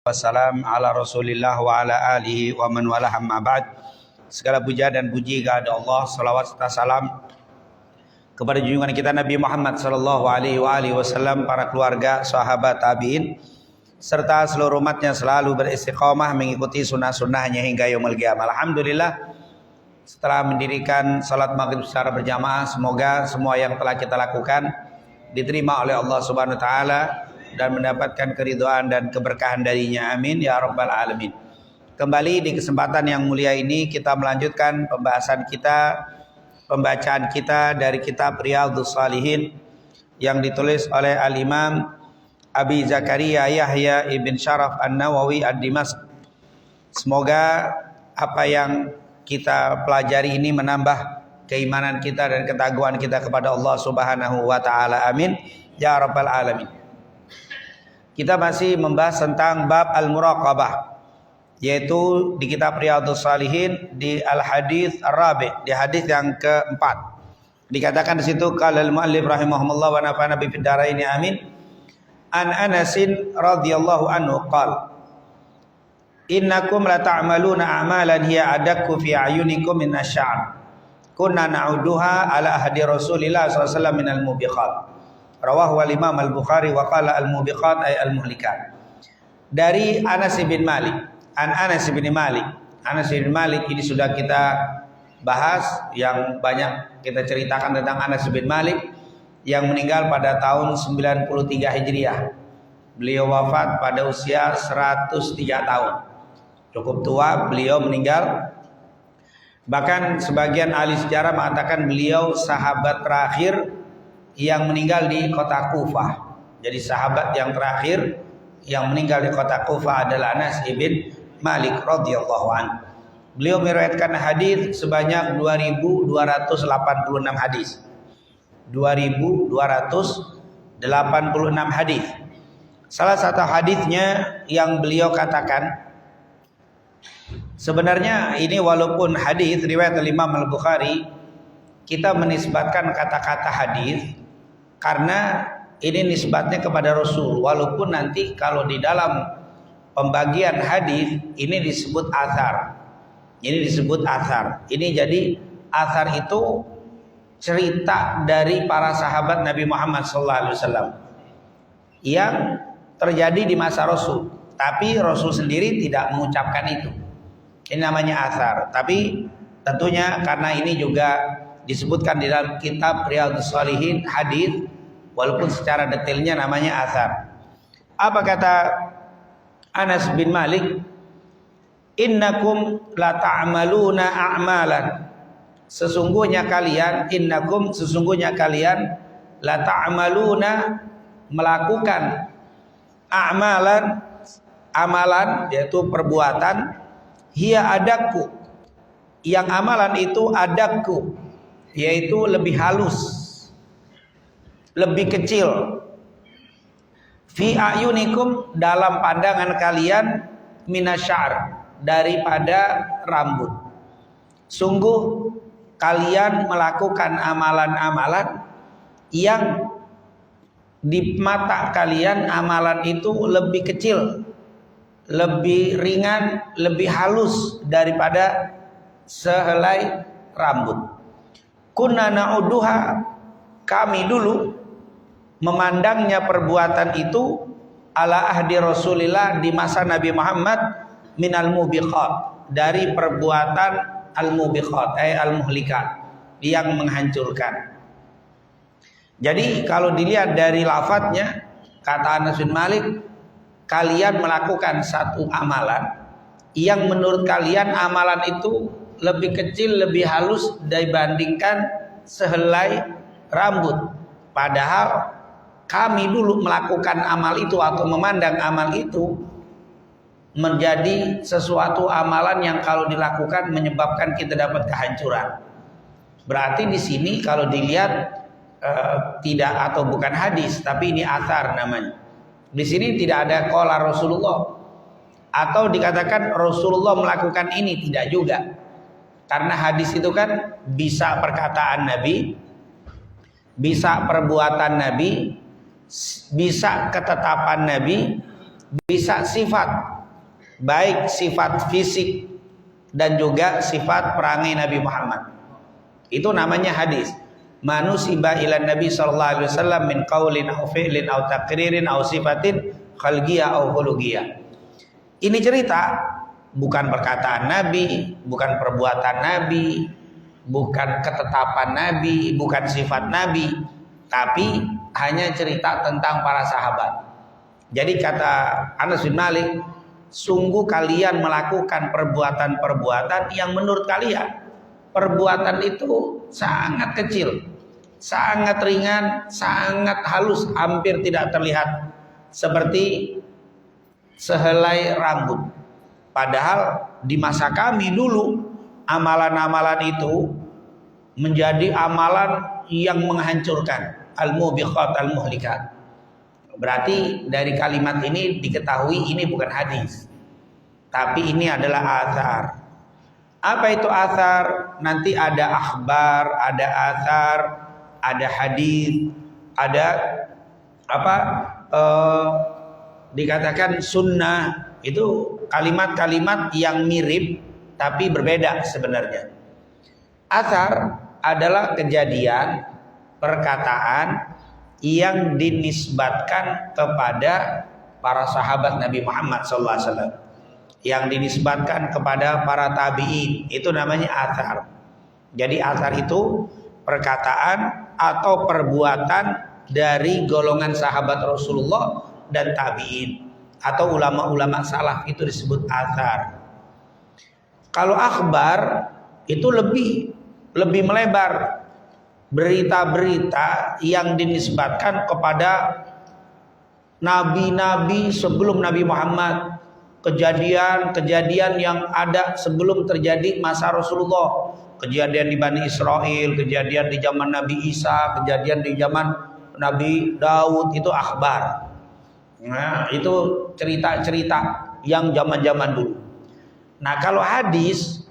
Wassalam ala Rasulillah wa ala alihi wa man walah amma ba'd. Segala puja dan puji kepada Allah, salawat serta salam kepada junjungan kita Nabi Muhammad sallallahu alaihi wasallam, para keluarga, sahabat, tabi'in serta seluruh umatnya selalu beristiqamah mengikuti sunnah-sunnahnya hingga yaumul qiyamah. Alhamdulillah, setelah mendirikan salat maghrib secara berjamaah, semoga semua yang telah kita lakukan diterima oleh Allah Subhanahu wa taala dan mendapatkan keridhaan dan keberkahan darinya. Amin ya rabbal alamin. Kembali di kesempatan yang mulia ini kita melanjutkan pembacaan kita dari kitab Riyadhus Shalihin yang ditulis oleh Al-Imam Abi Zakaria Yahya ibn Sharaf An-Nawawi Ad-Dimashq. Semoga apa yang kita pelajari ini menambah keimanan kita dan ketakwaan kita kepada Allah Subhanahu wa taala. Amin ya rabbal alamin. Kita masih membahas tentang bab al-muraqabah, yaitu di kitab Riyadhus Shalihin di al-hadits ar-rabi', di hadis yang keempat. Dikatakan di situ qala al-muallif rahimahumullah wa nafa'ana bi fid dharain amin. An Anasin radhiyallahu anhu qala innakum la ta'maluna a'malan hiya adakku fi ayunikum min asy-sya'b kunna na'uduha ala ahdi Rasulillah sallallahu alaihi wasallam min al-mubiqat. Rawahu al-Imam al-Bukhari wa qala al-mubiqat ay al-muhlikat. Dari Anas bin Malik. Anas bin Malik. Anas bin Malik ini sudah kita bahas, yang banyak kita ceritakan tentang Anas bin Malik yang meninggal pada tahun 93 Hijriah. Beliau wafat pada usia 103 tahun. Cukup tua beliau meninggal. Bahkan sebagian ahli sejarah mengatakan beliau sahabat terakhir yang meninggal di kota Kufah. Jadi sahabat yang terakhir yang meninggal di kota Kufah adalah Anas bin Malik radhiyallahu anhu. Beliau meriwayatkan hadis sebanyak 2286 hadis. 2286 hadis. Salah satu hadisnya yang beliau katakan, sebenarnya ini walaupun hadis riwayat Imam Al-Bukhari, kita menisbatkan kata-kata hadis karena ini nisbatnya kepada Rasul, walaupun nanti kalau di dalam pembagian hadis ini disebut athar. Ini disebut athar. Ini jadi athar itu cerita dari para sahabat Nabi Muhammad SAW yang terjadi di masa Rasul, tapi Rasul sendiri tidak mengucapkan itu. Ini namanya athar. Tapi tentunya karena ini juga disebutkan di dalam kitab Riyadhus Shalihin hadis, walaupun secara detailnya namanya athar. Apa kata Anas bin Malik? Innakum la ta'maluna a'malan. Sesungguhnya kalian la ta'maluna melakukan amalan yaitu perbuatan, hiya adakku, yang amalan itu adakku, yaitu lebih halus, lebih kecil, fi ayunikum, dalam pandangan kalian, minasyar, daripada rambut. Sungguh kalian melakukan amalan-amalan yang di mata kalian amalan itu lebih kecil, lebih ringan, lebih halus daripada sehelai rambut. Kunna na'uduha, kami dulu memandangnya perbuatan itu ala ahdi Rasulillah, di masa Nabi Muhammad, minal mubiqat, dari perbuatan al-mubiqat ay al-muhlikat, yang menghancurkan. Jadi kalau dilihat dari lafadznya, kata Anas bin Malik, kalian melakukan satu amalan yang menurut kalian amalan itu lebih kecil, lebih halus dibandingkan sehelai rambut. Padahal kami dulu melakukan amal itu atau memandang amal itu menjadi sesuatu amalan yang kalau dilakukan menyebabkan kita dapat kehancuran. Berarti di sini kalau dilihat tidak atau bukan hadis, tapi ini athar namanya. Di sini tidak ada qala Rasulullah atau dikatakan Rasulullah melakukan ini, tidak juga. Karena hadis itu kan bisa perkataan Nabi, bisa perbuatan Nabi, bisa ketetapan Nabi, bisa sifat. baik sifat fisik dan juga sifat perangai Nabi Muhammad. Itu namanya hadis. Manusiba ila Nabi sallallahu alaihi wasallam min qaulin aw fi'lin aw taqririn aw sifatin khalqiyah aw khuluqiyah. Ini cerita, bukan perkataan Nabi, bukan perbuatan Nabi, bukan ketetapan Nabi, bukan sifat Nabi, tapi hanya cerita tentang para sahabat. Jadi kata Anas bin Malik, sungguh kalian melakukan perbuatan-perbuatan yang menurut kalian perbuatan itu sangat kecil, sangat ringan, sangat halus, hampir tidak terlihat, seperti sehelai rambut. Padahal di masa kami dulu amalan-amalan itu menjadi amalan yang menghancurkan, al-mubiqat al-muhlikat. Berarti dari kalimat ini diketahui ini bukan hadis, tapi ini adalah athar. Apa itu athar? Nanti ada akhbar, ada athar, ada hadis, ada apa? Dikatakan sunnah. Itu kalimat-kalimat yang mirip tapi berbeda sebenarnya. Athar adalah kejadian, perkataan yang dinisbatkan kepada para sahabat Nabi Muhammad SAW, yang dinisbatkan kepada para tabi'in, itu namanya athar. Jadi athar itu perkataan atau perbuatan dari golongan sahabat Rasulullah dan tabi'in atau ulama-ulama salaf, itu disebut athar. Kalau akhbar itu lebih melebar, berita-berita yang dinisbatkan kepada nabi-nabi sebelum Nabi Muhammad, kejadian-kejadian yang ada sebelum terjadi masa Rasulullah, kejadian di Bani Israel, kejadian di zaman Nabi Isa, kejadian di zaman Nabi Daud, itu akhbar. Nah, itu cerita-cerita yang zaman-zaman dulu. Nah, kalau hadis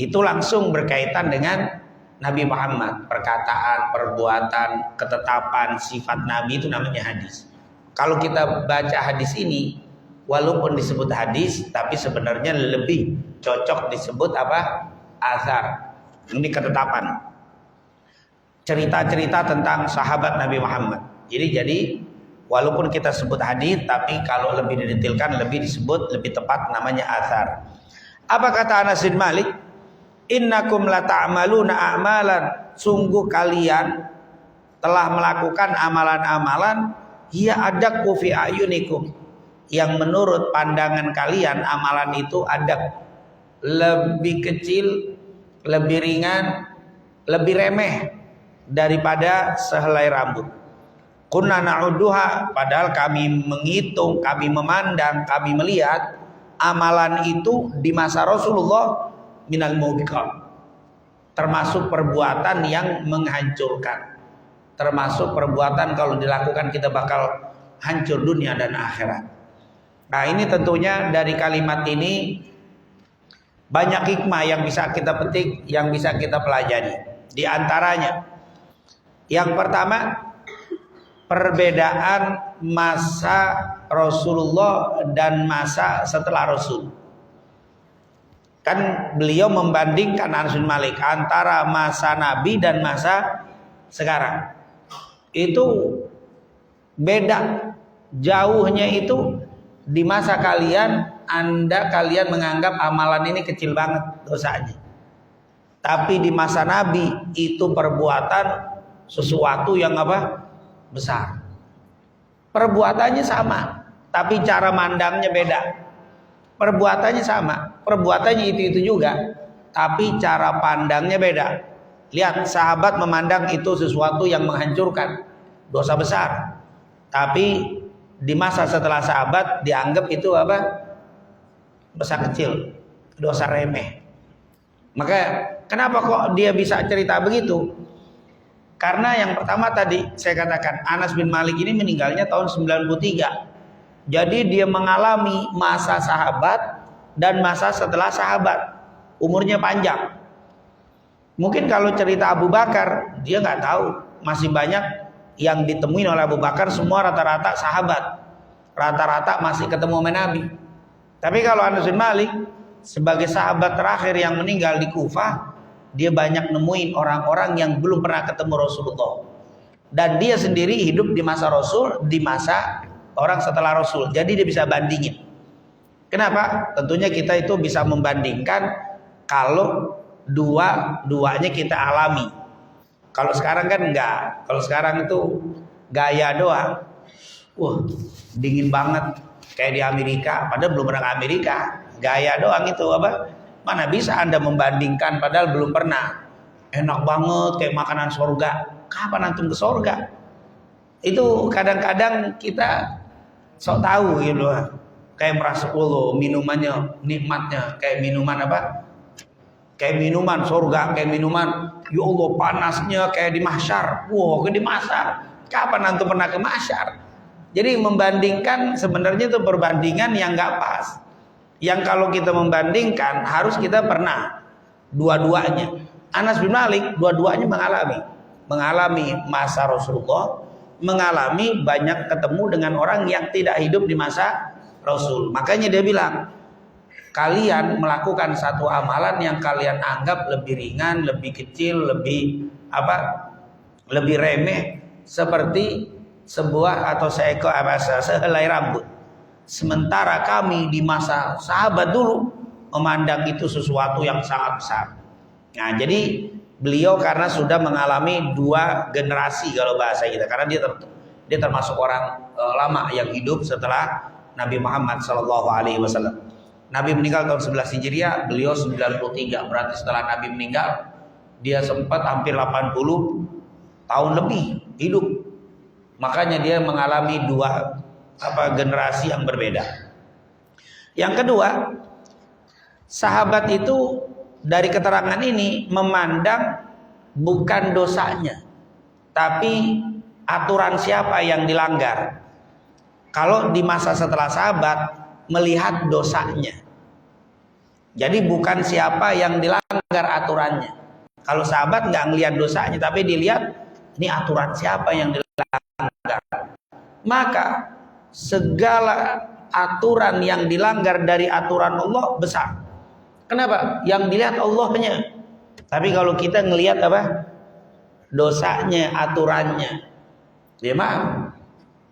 itu langsung berkaitan dengan Nabi Muhammad, perkataan, perbuatan, ketetapan, sifat Nabi, itu namanya hadis. Kalau kita baca hadis ini, walaupun disebut hadis, tapi sebenarnya lebih cocok disebut apa? Athar. Ini ketetapan. Cerita-cerita tentang sahabat Nabi Muhammad. Jadi walaupun kita sebut hadis, tapi kalau lebih didetailkan, lebih disebut, lebih tepat namanya athar. Apa kata Anas bin Malik? Innakum la ta'maluna a'malan, sungguh kalian telah melakukan amalan-amalan hiya adaqu fi ayunikum, yang menurut pandangan kalian amalan itu adab, lebih kecil, lebih ringan, lebih remeh daripada sehelai rambut. Kunna na'udduha, padahal kami menghitung, kami memandang, kami melihat amalan itu di masa Rasulullah minal mubiqat, termasuk perbuatan yang menghancurkan, termasuk perbuatan kalau dilakukan kita bakal hancur dunia dan akhirat. Nah, ini tentunya dari kalimat ini banyak hikmah yang bisa kita petik, yang bisa kita pelajari. Di antaranya, yang pertama, perbedaan masa Rasulullah dan masa setelah Rasul. Kan beliau membandingkan, Anas bin Malik, antara masa Nabi dan masa sekarang. Itu beda. Jauhnya itu di masa kalian menganggap amalan ini kecil banget dosanya. Tapi di masa Nabi itu perbuatan sesuatu yang apa? Besar. Perbuatannya sama, tapi cara mandangnya beda. Perbuatannya sama, perbuatannya itu juga, tapi cara pandangnya beda. Lihat, sahabat memandang itu sesuatu yang menghancurkan, dosa besar. Tapi di masa setelah sahabat dianggap itu apa? Dosa kecil, dosa remeh. Maka kenapa kok dia bisa cerita begitu? Karena yang pertama tadi saya katakan, Anas bin Malik ini meninggalnya tahun 93. Jadi dia mengalami masa sahabat dan masa setelah sahabat. Umurnya panjang. Mungkin kalau cerita Abu Bakar, dia nggak tahu. Masih banyak yang ditemuin oleh Abu Bakar, semua rata-rata sahabat. Rata-rata masih ketemu sama Nabi. Tapi kalau Anas bin Malik sebagai sahabat terakhir yang meninggal di Kufah, dia banyak nemuin orang-orang yang belum pernah ketemu Rasulullah. Dan dia sendiri hidup di masa Rasul, di masa orang setelah Rasul. Jadi dia bisa bandingin. Kenapa? Tentunya kita itu bisa membandingkan kalau dua-duanya kita alami. Kalau sekarang kan enggak. Kalau sekarang itu gaya doang. Wah, dingin banget kayak di Amerika, padahal belum pernah ke Amerika. Gaya doang itu apa? Mana bisa Anda membandingkan padahal belum pernah. Enak banget kayak makanan surga. Kapan antum ke surga? Itu kadang-kadang kita sok tahu gitu. Kayak merasa minumannya nikmatnya kayak minuman apa? Kayak minuman surga, kayak minuman ya Allah panasnya kayak di mahsyar. Wow, kayak di mahsyar. Kapan antum pernah ke mahsyar? Jadi membandingkan sebenarnya itu perbandingan yang nggak pas. Yang kalau kita membandingkan harus kita pernah dua-duanya. Anas bin Malik dua-duanya mengalami masa Rasulullah, mengalami banyak ketemu dengan orang yang tidak hidup di masa Rasul. Makanya dia bilang, kalian melakukan satu amalan yang kalian anggap lebih ringan, lebih kecil, lebih remeh, seperti sebuah atau seekor sehelai rambut. Sementara kami di masa sahabat dulu memandang itu sesuatu yang sangat besar. Nah, jadi beliau karena sudah mengalami dua generasi kalau bahasa kita, karena dia termasuk orang lama yang hidup setelah Nabi Muhammad SAW. Nabi meninggal tahun 11 Hijriah, beliau 93, berarti setelah Nabi meninggal dia sempat hampir 80 tahun lebih hidup. Makanya dia mengalami dua generasi yang berbeda. Yang kedua, sahabat itu dari keterangan ini memandang bukan dosanya, tapi aturan siapa yang dilanggar. Kalau di masa setelah sahabat melihat dosanya. Jadi bukan siapa yang dilanggar aturannya. Kalau sahabat nggak ngelihat dosanya, tapi dilihat ini aturan siapa yang dilanggar. Maka segala aturan yang dilanggar dari aturan Allah besar. Kenapa? Yang dilihat Allahnya. Tapi kalau kita ngelihat apa? Dosanya, aturannya. Ya maaf.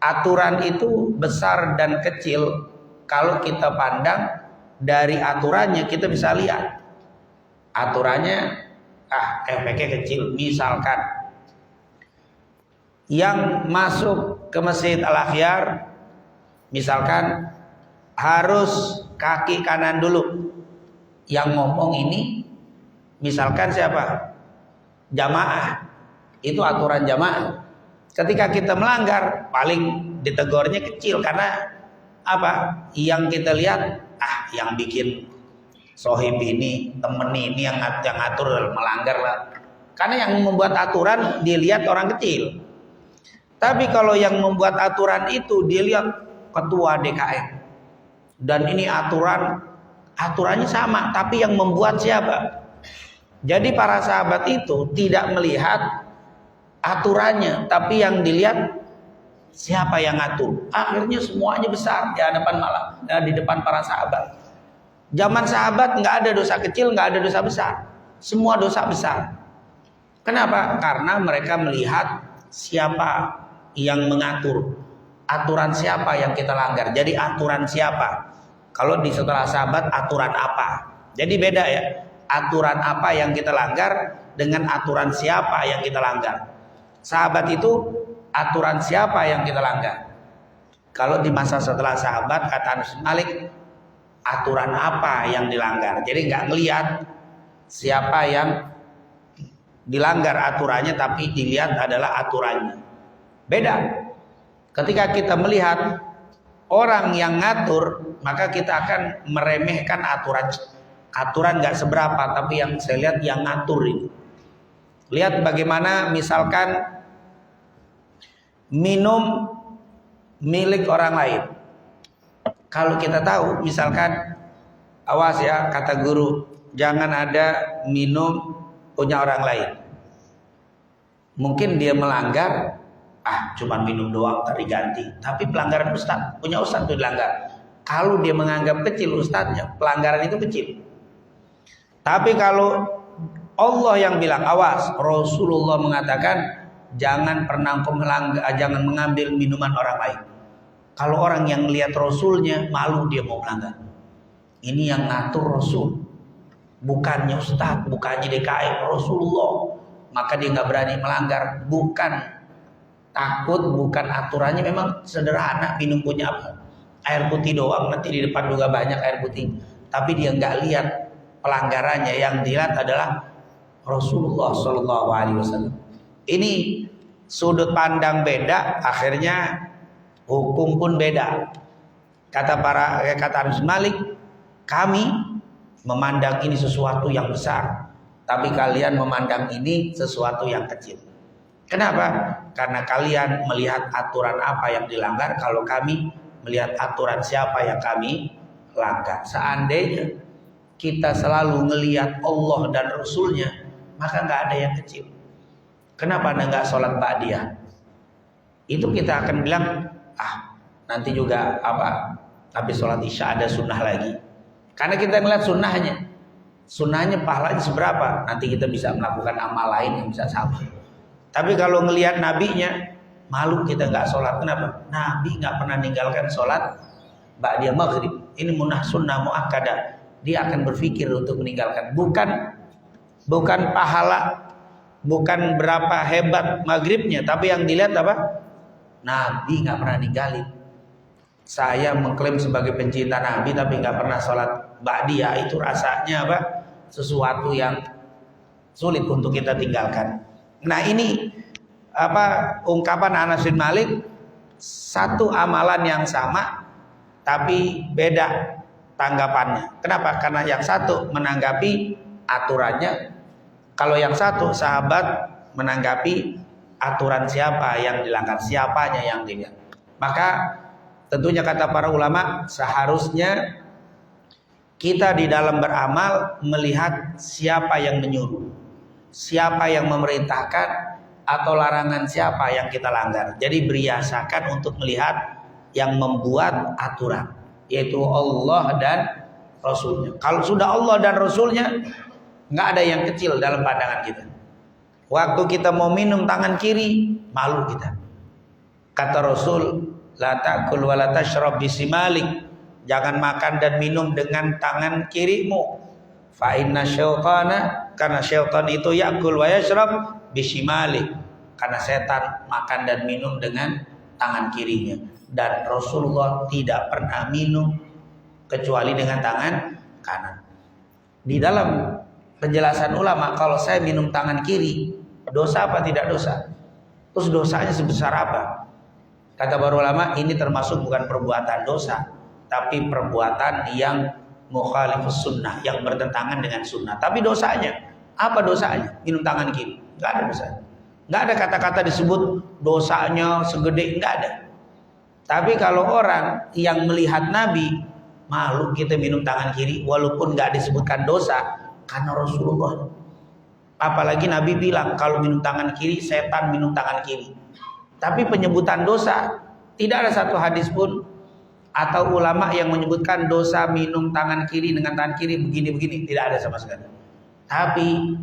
Aturan itu besar dan kecil. Kalau kita pandang dari aturannya, kita bisa lihat aturannya efeknya kecil. Misalkan yang masuk ke Masjid Al-Akhyar misalkan harus kaki kanan dulu. Yang ngomong ini misalkan siapa? Jamaah. Itu aturan jamaah. Ketika kita melanggar, paling ditegurnya kecil karena apa? Yang kita lihat, yang bikin sohib ini, temen ini yang ngatur melanggar lah. Karena yang membuat aturan dilihat orang kecil. Tapi kalau yang membuat aturan itu dilihat ketua DKM. Dan ini aturannya sama, tapi yang membuat siapa? Jadi para sahabat itu tidak melihat aturannya, tapi yang dilihat siapa yang ngatur. Akhirnya semuanya besar di hadapan di depan para sahabat. Zaman sahabat nggak ada dosa kecil, nggak ada dosa besar, semua dosa besar. Kenapa? Karena mereka melihat siapa yang mengatur, aturan siapa yang kita langgar. Jadi aturan siapa? Kalau di setelah sahabat aturan apa? Jadi beda ya. Aturan apa yang kita langgar dengan aturan siapa yang kita langgar. Sahabat itu aturan siapa yang kita langgar. Kalau di masa setelah sahabat kata Anas bin Malik, aturan apa yang dilanggar. Jadi nggak ngelihat siapa yang dilanggar aturannya, tapi dilihat adalah aturannya. Beda. Ketika kita melihat orang yang ngatur, maka kita akan meremehkan aturan. Aturan nggak seberapa, tapi yang saya lihat yang ngatur itu. Lihat bagaimana misalkan minum milik orang lain. Kalau kita tahu, misalkan awas ya kata guru, jangan ada minum punya orang lain. Mungkin dia melanggar, cuman minum doang tadi ganti. Tapi pelanggaran ustaz, punya ustaz itu dilanggar. Kalau dia menganggap kecil ustadznya, pelanggaran itu kecil. Tapi kalau Allah yang bilang, awas, Rasulullah mengatakan jangan pernah jangan mengambil minuman orang lain. Kalau orang yang lihat Rasulnya malu dia mau melanggar. Ini yang ngatur Rasul, bukannya ustadz, bukannya DKM, Rasulullah. Maka dia nggak berani melanggar. Bukan takut, bukan aturannya, memang sederhana, minum punya apa? Air putih doang, nanti di depan juga banyak air putih. Tapi dia nggak lihat pelanggarannya, yang dilihat adalah Rasulullah Shallallahu Alaihi Wasallam. Ini sudut pandang beda, akhirnya hukum pun beda. Kata Anas bin Malik, kami memandang ini sesuatu yang besar, tapi kalian memandang ini sesuatu yang kecil. Kenapa? Karena kalian melihat aturan apa yang dilanggar, kalau kami melihat aturan siapa yang kami langgar. Seandainya kita selalu ngelihat Allah dan Rasulnya, maka nggak ada yang kecil. Kenapa Anda nggak sholat ba'diyah? Itu kita akan bilang, nanti juga habis sholat isya ada sunnah lagi. Karena kita ngeliat sunnahnya pahalanya seberapa, nanti kita bisa melakukan amal lain yang bisa sama. Tapi kalau ngelihat nabinya, malu kita nggak sholat. Kenapa? Nabi nggak pernah ninggalkan sholat ba'diyah maghrib. Ini sunnah muakkadah. Dia akan berpikir untuk meninggalkan. Bukan pahala, bukan berapa hebat maghribnya, tapi yang dilihat apa? Nabi nggak pernah ninggalin. Saya mengklaim sebagai pencinta Nabi tapi nggak pernah sholat ba'diyah, itu rasanya apa? Sesuatu yang sulit untuk kita tinggalkan. Nah ini ungkapan Anas bin Malik, satu amalan yang sama tapi beda tanggapannya. Kenapa? Karena yang satu menanggapi aturannya, kalau yang satu sahabat menanggapi aturan siapa yang dilanggar, siapanya yang dilihat. Maka tentunya kata para ulama, seharusnya kita di dalam beramal melihat siapa yang menyuruh, siapa yang memerintahkan, atau larangan siapa yang kita langgar. Jadi biasakan untuk melihat yang membuat aturan, yaitu Allah dan Rasulnya. Kalau sudah Allah dan Rasulnya, nggak ada yang kecil dalam pandangan kita. Waktu kita mau minum tangan kiri, malu kita. Kata Rasul, la ta'kul wa la tashrab bisimalik. Jangan makan dan minum dengan tangan kirimu. Fa inna syaitana, karena syaitan itu ya'kul wa yashrab bisimalik. Karena setan makan dan minum dengan tangan kirinya. Dan Rasulullah tidak pernah minum kecuali dengan tangan kanan. Di dalam penjelasan ulama, kalau saya minum tangan kiri, dosa apa tidak dosa? Terus dosanya sebesar apa? Kata para ulama, ini termasuk bukan perbuatan dosa, tapi perbuatan yang mukhalifus sunnah, yang bertentangan dengan sunnah. Tapi dosanya, apa dosanya? Minum tangan kiri, nggak ada dosanya. Nggak ada kata-kata disebut dosanya segede, nggak ada. Tapi kalau orang yang melihat Nabi, malu kita minum tangan kiri, walaupun nggak disebutkan dosa, karena Rasulullah. Apalagi Nabi bilang kalau minum tangan kiri, setan minum tangan kiri. Tapi penyebutan dosa, tidak ada satu hadis pun atau ulama yang menyebutkan dosa minum tangan kiri dengan tangan kiri begini-begini, tidak ada sama sekali. Tapi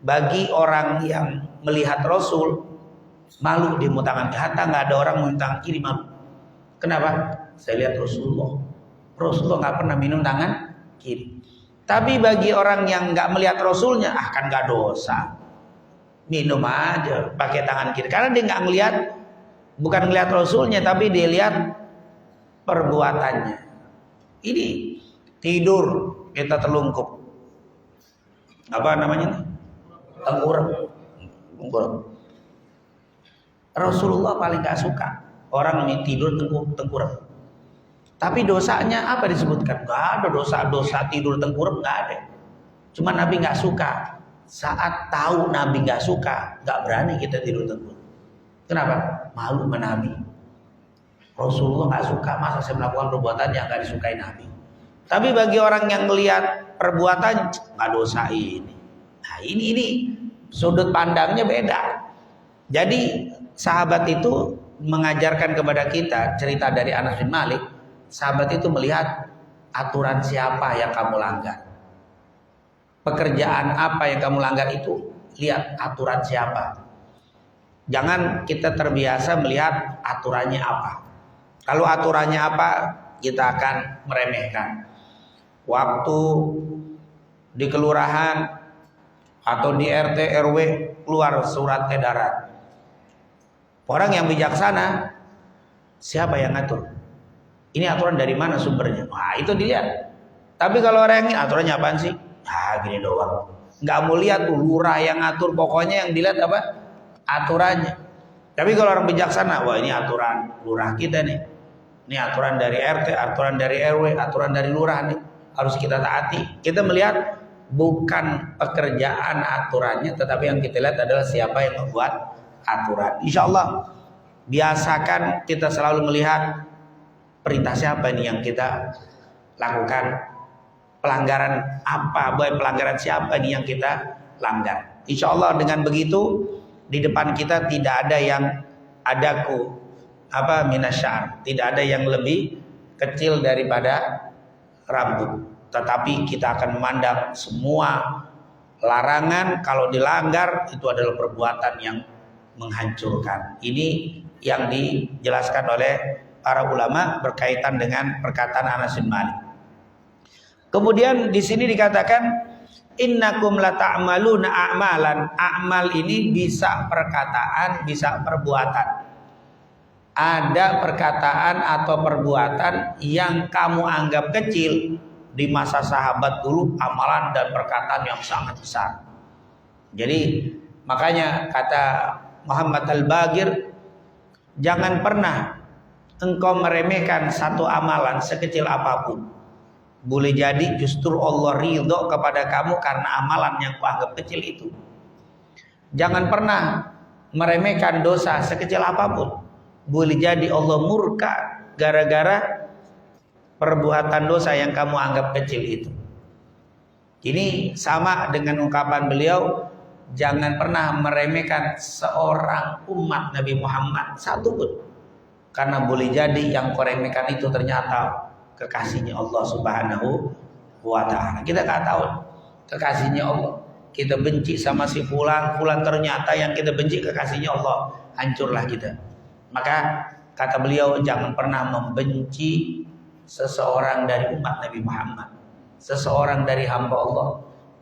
bagi orang yang melihat Rasul, malu dia mau tangan kiri. Hatta nggak ada orang mau tangan kiri, malu. Kenapa? Saya lihat Rasulullah nggak pernah minum tangan kiri. Tapi bagi orang yang nggak melihat Rasulnya, kan nggak dosa, minum aja pakai tangan kiri. Karena dia nggak ngelihat, bukan ngelihat Rasulnya, tapi dia lihat perbuatannya. Ini tidur kita telungkup, apa namanya? Tengkurap. Rasulullah paling nggak suka orang yang tidur tengkurap. Tapi dosanya apa disebutkan? Gak ada dosa tidur tengkurap, gak ada. Cuma Nabi gak suka. Saat tahu Nabi gak suka, gak berani kita tidur tengkurap. Kenapa? Malu sama Nabi. Rasulullah gak suka, masa saya melakukan perbuatan yang gak disukai Nabi. Tapi bagi orang yang melihat perbuatan, gak dosa ini. Nah ini sudut pandangnya beda. Jadi sahabat itu mengajarkan kepada kita cerita dari Anas bin Malik. sahabat itu melihat aturan siapa yang kamu langgar. Pekerjaan apa yang kamu langgar itu, lihat aturan siapa. Jangan kita terbiasa melihat aturannya apa. Kalau aturannya apa, kita akan meremehkan. Waktu di kelurahan atau di RT RW keluar surat edaran. Orang yang bijaksana, siapa yang ngatur? Ini aturan dari mana sumbernya? Wah, itu dilihat. Tapi kalau orang yang aturannya apaan sih? Ah, gini doang. Nggak mau lihat tuh lurah yang ngatur, pokoknya yang dilihat apa? Aturannya. Tapi kalau orang bijaksana, wah ini aturan lurah kita nih. Ini aturan dari RT, aturan dari RW, aturan dari lurah nih. Harus kita taati. Kita melihat bukan pekerjaan aturannya, tetapi yang kita lihat adalah siapa yang membuat aturan. Insya Allah biasakan kita selalu melihat perintah siapa nih yang kita lakukan. Pelanggaran apa, pelanggaran siapa nih yang kita langgar. Insya Allah dengan begitu di depan kita tidak ada yang adaku minasyar, tidak ada yang lebih kecil daripada rambut. Tetapi kita akan memandang semua larangan kalau dilanggar itu adalah perbuatan yang menghancurkan. Ini yang dijelaskan oleh para ulama berkaitan dengan perkataan Anas bin Malik. Kemudian di sini dikatakan innakum lata'maluna a'malan. A'mal ini bisa perkataan, bisa perbuatan. Ada perkataan atau perbuatan yang kamu anggap kecil di masa sahabat dulu, amalan dan perkataan yang sangat besar. Jadi makanya kata Muhammad Al-Bagir, jangan pernah engkau meremehkan satu amalan sekecil apapun. Boleh jadi justru Allah ridho kepada kamu karena amalan yang kuanggap kecil itu. Jangan pernah meremehkan dosa sekecil apapun. Boleh jadi Allah murka gara-gara perbuatan dosa yang kamu anggap kecil itu. Ini sama dengan ungkapan beliau, jangan pernah meremehkan seorang umat Nabi Muhammad satu pun. Karena boleh jadi yang kau remehkan itu ternyata kekasihnya Allah Subhanahu wa ta'ala. Kita nggak tahu kekasihnya Allah. Kita benci sama si fulan ternyata yang kita benci kekasihnya Allah. Hancurlah kita. Maka kata beliau, jangan pernah membenci seseorang dari umat Nabi Muhammad, seseorang dari hamba Allah.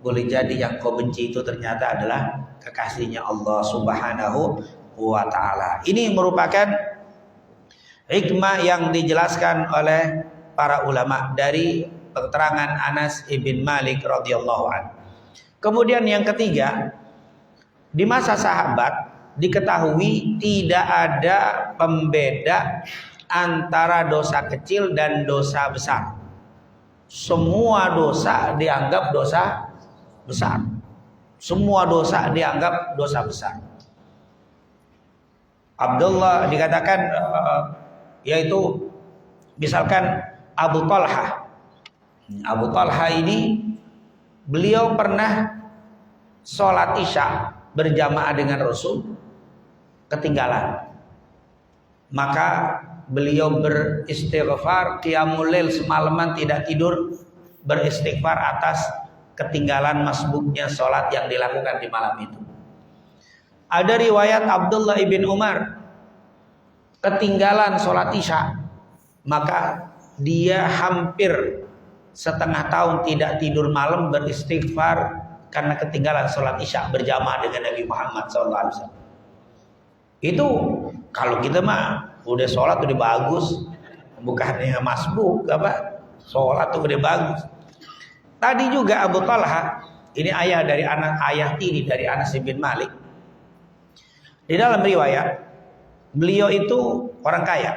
Boleh jadi yang kau benci itu ternyata adalah kekasihnya Allah Subhanahu wa ta'ala. Ini merupakan hikmah yang dijelaskan oleh para ulama dari keterangan Anas ibn Malik radhiyallahu anhu. Kemudian yang ketiga, di masa sahabat diketahui tidak ada pembeda antara dosa kecil dan dosa besar. Semua dosa dianggap dosa besar. Semua dosa dianggap dosa besar. Abdullah dikatakan yaitu misalkan Abu Talha. Abu Talha ini beliau pernah sholat isya berjamaah dengan Rasul, ketinggalan. Maka beliau beristighfar, qiyamul lail semalaman tidak tidur, beristighfar atas ketinggalan masbuknya sholat yang dilakukan di malam itu. Ada riwayat Abdullah ibn Umar ketinggalan sholat isya, maka dia hampir setengah tahun tidak tidur malam beristighfar karena ketinggalan sholat isya berjamaah dengan Nabi Muhammad SAW. Itu kalau kita mah udah sholat udah bagus, bukannya masbuk sholat tuh udah bagus. Tadi juga Abu Talha, ini ayah tiri dari Anas bin Malik. Di dalam riwayat beliau itu orang kaya.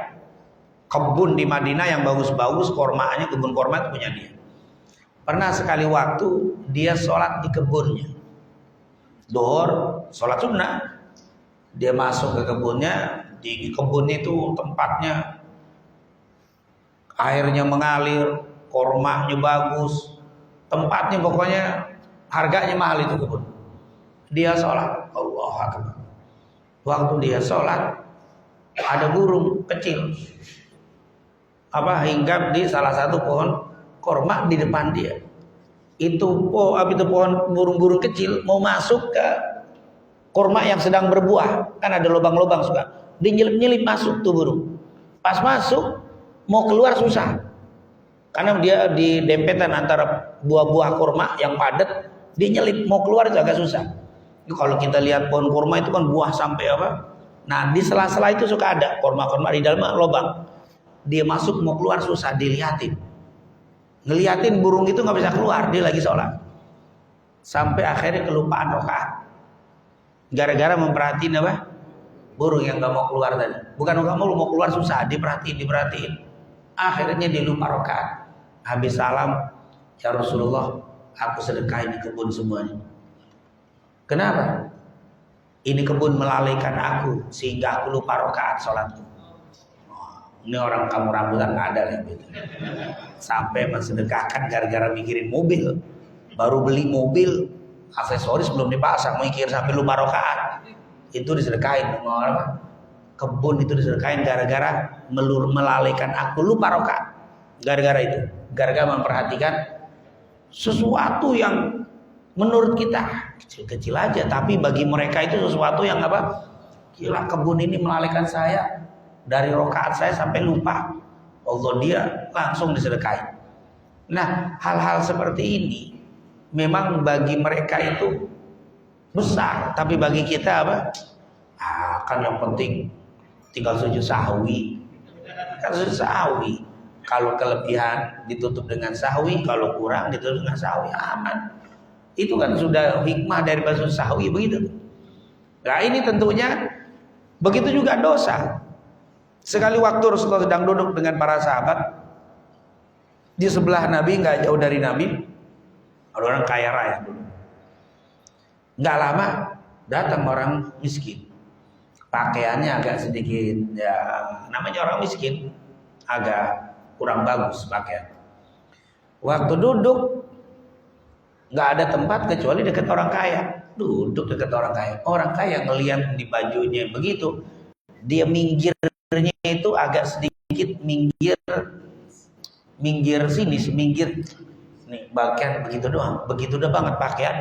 Kebun di Madinah yang bagus-bagus, kormanya, kebun korma itu punya dia. Pernah sekali waktu dia sholat di kebunnya. Duhur, sholat sunnah. Dia masuk ke kebunnya. Di kebun itu tempatnya airnya mengalir, kormanya bagus. Tempatnya pokoknya harganya mahal itu kebun. Dia sholat, Allahu Akbar. Waktu dia sholat, ada burung kecil hinggap di salah satu pohon korma di depan dia. Itu pohon burung-burung kecil mau masuk ke korma yang sedang berbuah, kan ada lubang-lubang suka. Dinyelip-nyelip masuk tuh burung. Pas masuk mau keluar susah. Karena dia di dempetan antara buah-buah kurma yang padat, dia nyelip mau keluar itu agak susah. Kalau kita lihat pohon kurma itu kan buah sampai apa? Nah, di sela-sela itu suka ada kurma-kurma di dalam lubang. Dia masuk mau keluar susah, dilihatin. Ngeliatin burung itu nggak bisa keluar, dia lagi sholat. Sampai akhirnya kelupaan rakaat. Gara-gara memperhatiin apa? Burung yang nggak mau keluar tadi. Bukan nggak mau keluar susah, diperhatiin. Akhirnya dia lupa rakaat. Habis salam, ya Rasulullah, aku sedekahin di kebun semuanya. Kenapa? Ini kebun melalaikan aku sehingga aku lupa rakaat sholatku. Ini orang kamu rambutan nggak ada gitu. Sampai mensedekahkan gara-gara mikirin mobil. Baru beli mobil, aksesoris belum dipasang, mikir sampai lupa rakaat. Itu disedekahin. Kebun itu disedekahin gara-gara melalaikan aku lupa rakaat. Gara-gara itu, gara-gara memperhatikan sesuatu yang menurut kita kecil-kecil aja, tapi bagi mereka itu sesuatu yang apa? Gila, kebun ini melalaikan saya dari rakaat saya sampai lupa. Allah, dia langsung disedekahin. Nah, hal-hal seperti ini memang bagi mereka itu besar, tapi bagi kita apa? Kan yang penting tinggal sujud sahwi. Kan sujud sahwi. Kalau kelebihan ditutup dengan sahwi, kalau kurang ditutup dengan sahwi, aman. Itu kan sudah hikmah dari sujud sahwi begitu. Nah, ini tentunya begitu juga dosa. Sekali waktu Rasulullah sedang duduk dengan para sahabat, di sebelah Nabi, nggak jauh dari Nabi, ada orang kaya raya dulu. Nggak lama datang orang miskin, pakaiannya agak sedikit, ya namanya orang miskin, agak kurang bagus pakaian. Waktu duduk nggak ada tempat kecuali dekat orang kaya. Duduk dekat orang kaya. Orang kaya ngelihat di bajunya begitu, dia minggirnya itu agak sedikit minggir sini, minggir nih bagian begitu doang, begitu udah banget pakaian,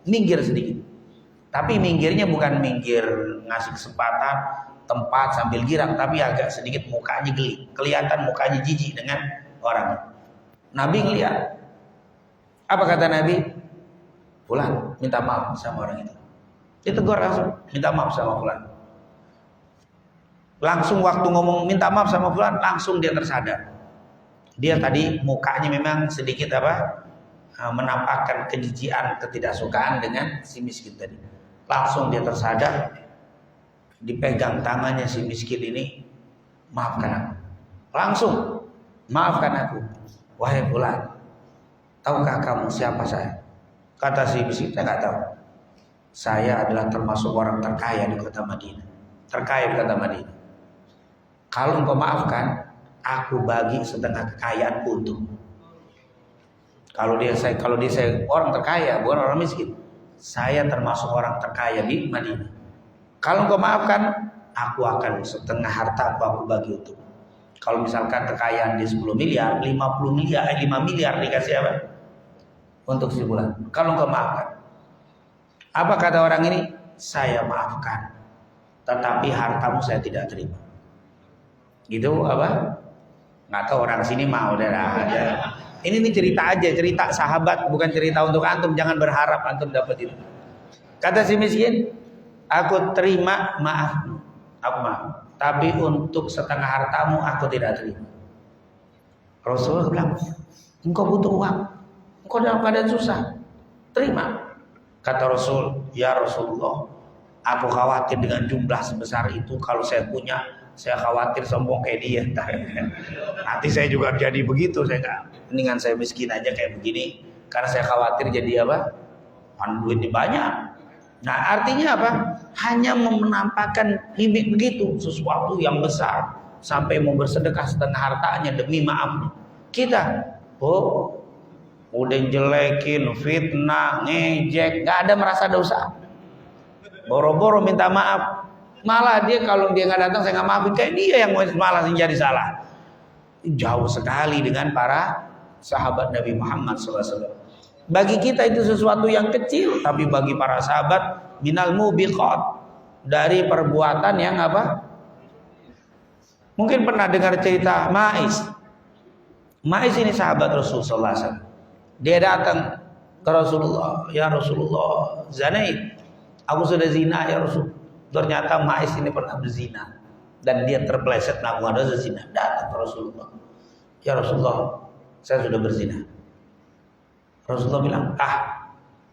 minggir sedikit. Tapi minggirnya bukan minggir ngasih kesempatan tempat sambil girang, tapi agak sedikit mukanya geli, kelihatan mukanya jijik dengan orang. Nabi ngeliat, apa kata Nabi? Fulan, minta maaf sama orang itu. Ditegur langsung, minta maaf sama fulan. Langsung waktu ngomong minta maaf sama fulan, langsung dia tersadar. Dia tadi mukanya memang sedikit apa? Menampakkan kejijian, ketidaksukaan dengan si miskin tadi. Langsung dia tersadar, dipegang tangannya si miskin ini, maafkan aku. Langsung, maafkan aku. Wahai fulan, tahukah kamu siapa saya? Kata si miskin, saya nggak tahu. Saya adalah termasuk orang terkaya di kota Madinah. Terkaya di kota Madinah. Kalau engkau maafkan, aku bagi setengah kekayaanku untukmu. Kalau dia saya orang terkaya, bukan orang miskin. Saya termasuk orang terkaya di Madinah. Kalau engkau maafkan, aku akan setengah harta aku bagi untuk. Kalau misalkan kekayaan di 10 miliar, 50 miliar, 5 miliar dikasih apa? Untuk si bulan. Kalau engkau maafkan. Apa kata orang ini? Saya maafkan. Tetapi hartamu saya tidak terima. Gitu apa? Nggak tahu orang sini mau aja. Ini cerita aja, cerita sahabat, bukan cerita untuk antum. Jangan berharap antum dapat itu. Kata si miskin, aku terima maaf, aku maaf. Tapi untuk setengah hartamu aku tidak terima. Rasulullah bilang, engkau butuh uang, engkau dalam keadaan susah, terima. Kata Rasul, ya Rasulullah, aku khawatir dengan jumlah sebesar itu kalau saya punya. Saya khawatir sombong kayak dia. Nanti saya juga jadi begitu. Saya nggak, mendingan saya miskin aja kayak begini. Karena saya khawatir jadi apa? Duitnya banyak. Nah, artinya apa? Hanya menampakkan limit begitu, sesuatu yang besar sampai mau bersedekah setengah hartanya demi maaf. Kita, udah jelekin, fitnah, ngejek, nggak ada merasa dosa. Boro-boro minta maaf. Malah dia kalau dia nggak datang saya nggak maafin, kayak dia yang malah jadi salah. jauh sekali dengan para sahabat Nabi Muhammad SAW. Bagi kita itu sesuatu yang kecil, tapi bagi para sahabat minal mubiqat, dari perbuatan yang apa? Mungkin pernah dengar cerita Ma'is. Ma'is ini sahabat Rasulullah SAW. Dia datang ke Rasulullah, ya Rasulullah, zanaid, aku sudah zina ya Rasul. Ternyata Ma'is ini pernah berzina dan dia terpeleset melakukan dosa zina. Datang ke Rasulullah, ya Rasulullah, saya sudah berzina. Rasulullah bilang,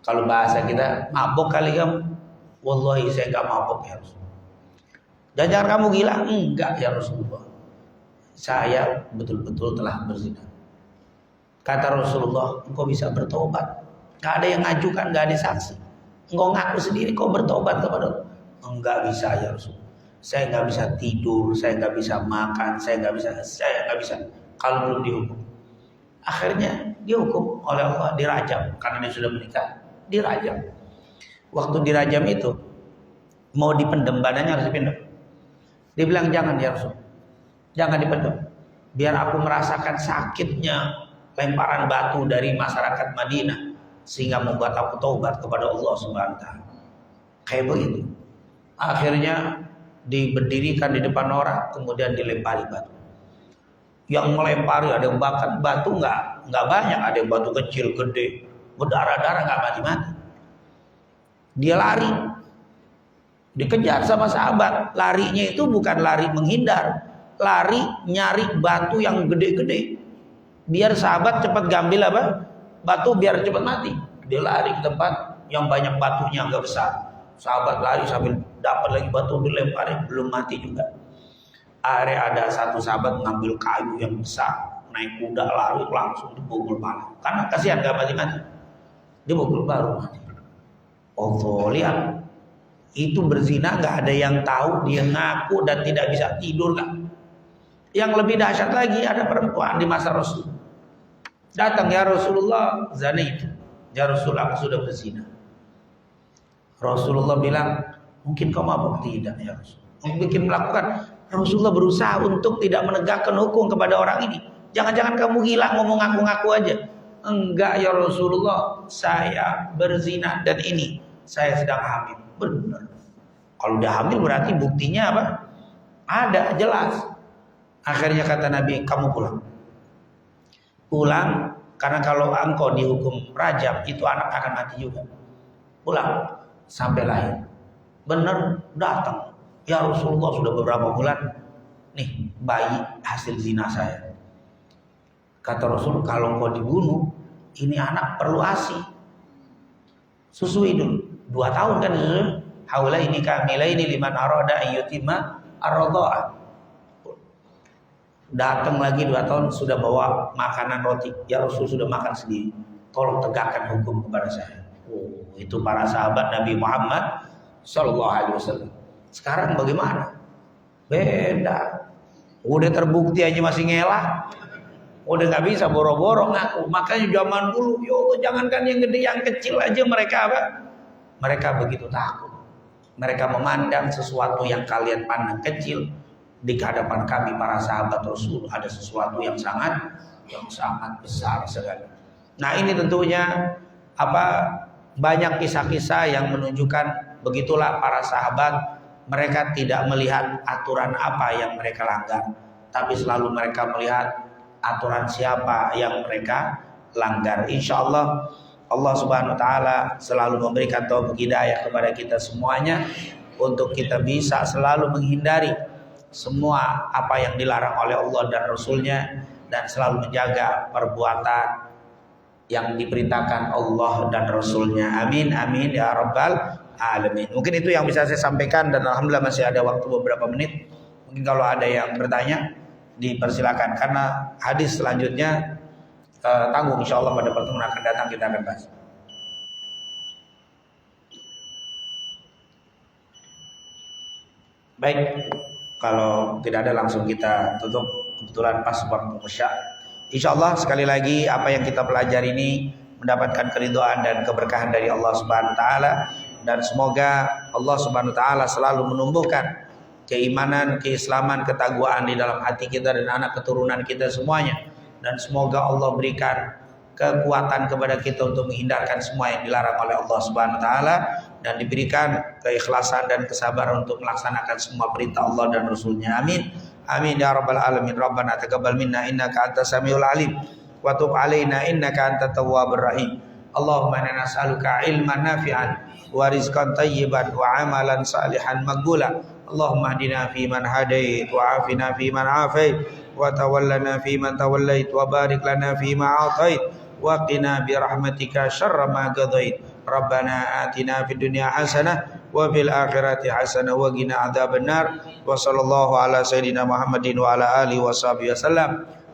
kalau bahasa kita, mabuk kali kamu. Wallahi saya enggak mabuk ya Rasulullah. Dan jangan kamu gila. Enggak ya Rasulullah, saya betul-betul telah berzina. Kata Rasulullah, engkau bisa bertobat. Gak ada yang ngajukan, gak ada saksi. Engkau ngaku sendiri kau bertobat kepada Allah. Enggak bisa ya Rasulullah, saya enggak bisa tidur, saya enggak bisa makan, saya enggak bisa kalau belum dihukum. Akhirnya dihukum oleh Allah, dirajam karena dia sudah menikah, dirajam. Waktu dirajam itu mau dipendam, badannya harus dipendam. Dia bilang, jangan ya Rasul, jangan dipendam, biar aku merasakan sakitnya lemparan batu dari masyarakat Madinah sehingga membuat aku taubat kepada Allah Subhanahu wa taala. Kayak begitu. Akhirnya diberdirikan di depan orang, kemudian dilempari batu. Yang melempari ada yang bakar batu nggak banyak, ada yang batu kecil gede, berdarah-darah nggak mati-mati. Dia lari, dikejar sama sahabat. Larinya itu bukan lari menghindar, lari nyari batu yang gede-gede, biar sahabat cepat gambil apa? Batu biar cepat mati. Dia lari ke tempat yang banyak batunya agak besar. Sahabat lari sambil dapat lagi batu, dilempari, belum mati juga. Akhirnya ada satu sahabat mengambil kayu yang besar, naik kuda lari langsung dipukul pala. Karena kasihan gak mati-mati, dipukul baru mati. Allah, lihat, itu berzina gak ada yang tahu, dia ngaku dan tidak bisa tidur kan. Yang lebih dahsyat lagi, ada perempuan di masa Rasul datang, ya Rasulullah, zina itu, ya Rasulullah, aku sudah berzina. Rasulullah bilang, mungkin kau mabuk? Tidak ya Rasul. Mungkin melakukan. Rasulullah berusaha untuk tidak menegakkan hukum kepada orang ini. Jangan-jangan kamu gila ngomong ngaku-ngaku aja. Enggak ya Rasulullah, saya berzina dan ini saya sedang hamil. Benar. Kalau udah hamil berarti buktinya apa? Ada, jelas. Akhirnya kata Nabi, kamu pulang. Pulang, karena kalau engkau dihukum rajam, itu anak akan mati juga. Pulang sampai lahir. Benar, datang. Ya Rasulullah, sudah beberapa bulan nih bayi hasil zina saya. Kata Rasul, kalau engkau dibunuh, ini anak perlu ASI. Susui dulu. 2 tahun kan susui. Haula ini kamilaini liman arada ayyutima ar-radha'ah. Datang lagi 2 tahun sudah bawa makanan roti. Ya Rasul, sudah makan sendiri. Tolong tegakkan hukum kepada saya. Itu para sahabat Nabi Muhammad sallallahu alaihi wasallam. Sekarang bagaimana? Beda. Udah terbukti aja masih ngelah. Udah nggak bisa boro-boro ngaku. Makanya zaman dulu, yo jangankan yang gede, yang kecil aja mereka apa? Mereka begitu takut. Mereka memandang sesuatu yang kalian pandang kecil, di hadapan kami para sahabat Rasul ada sesuatu yang sangat besar sekali. Nah, ini tentunya banyak kisah-kisah yang menunjukkan begitulah para sahabat. Mereka tidak melihat aturan apa yang mereka langgar, tapi selalu mereka melihat aturan siapa yang mereka langgar. Insya Allah, Allah Subhanahu Wa Taala selalu memberikan taufik hidayah kepada kita semuanya untuk kita bisa selalu menghindari semua apa yang dilarang oleh Allah dan Rasulnya, dan selalu menjaga perbuatan yang diperintahkan Allah dan Rasulnya. Amin amin ya rabbal alamin. Mungkin itu yang bisa saya sampaikan, dan alhamdulillah masih ada waktu beberapa menit. Mungkin kalau ada yang bertanya dipersilakan, karena hadis selanjutnya tanggung insyaallah pada pertemuan akan datang kita akan bahas. Baik, kalau tidak ada langsung kita tutup, kebetulan pas waktu isya. Insyaallah sekali lagi apa yang kita pelajari ini mendapatkan keridhaan dan keberkahan dari Allah Subhanahu wa taala, dan semoga Allah Subhanahu wa taala selalu menumbuhkan keimanan, keislaman, ketakwaan di dalam hati kita dan anak keturunan kita semuanya. Dan semoga Allah berikan kekuatan kepada kita untuk menghindarkan semua yang dilarang oleh Allah Subhanahu wa taala, dan diberikan keikhlasan dan kesabaran untuk melaksanakan semua perintah Allah dan Rasulnya. Amin. Amin ya rabbal alamin. Rabbana taqabbal minna innaka antas samiul alim wa tub alaina innaka antat tawwabur rahim. Allahumma inna nas'aluka ilman nafi'an wa rizqan thayyiban wa amalan salihan maqbula. Allahumma hdina fi man hadait wa afina fi man afait wa tawallana fi man tawallait wa barik lana fi ma atait wa qina bi rahmatika syarra ma qadait. Rabbana atina fid dunya hasanah wa fil akhirati hasanah wa qina adzabannar. Wa sallallahu ala sayidina Muhammadin wa ala alihi wa sahbihi wasallam.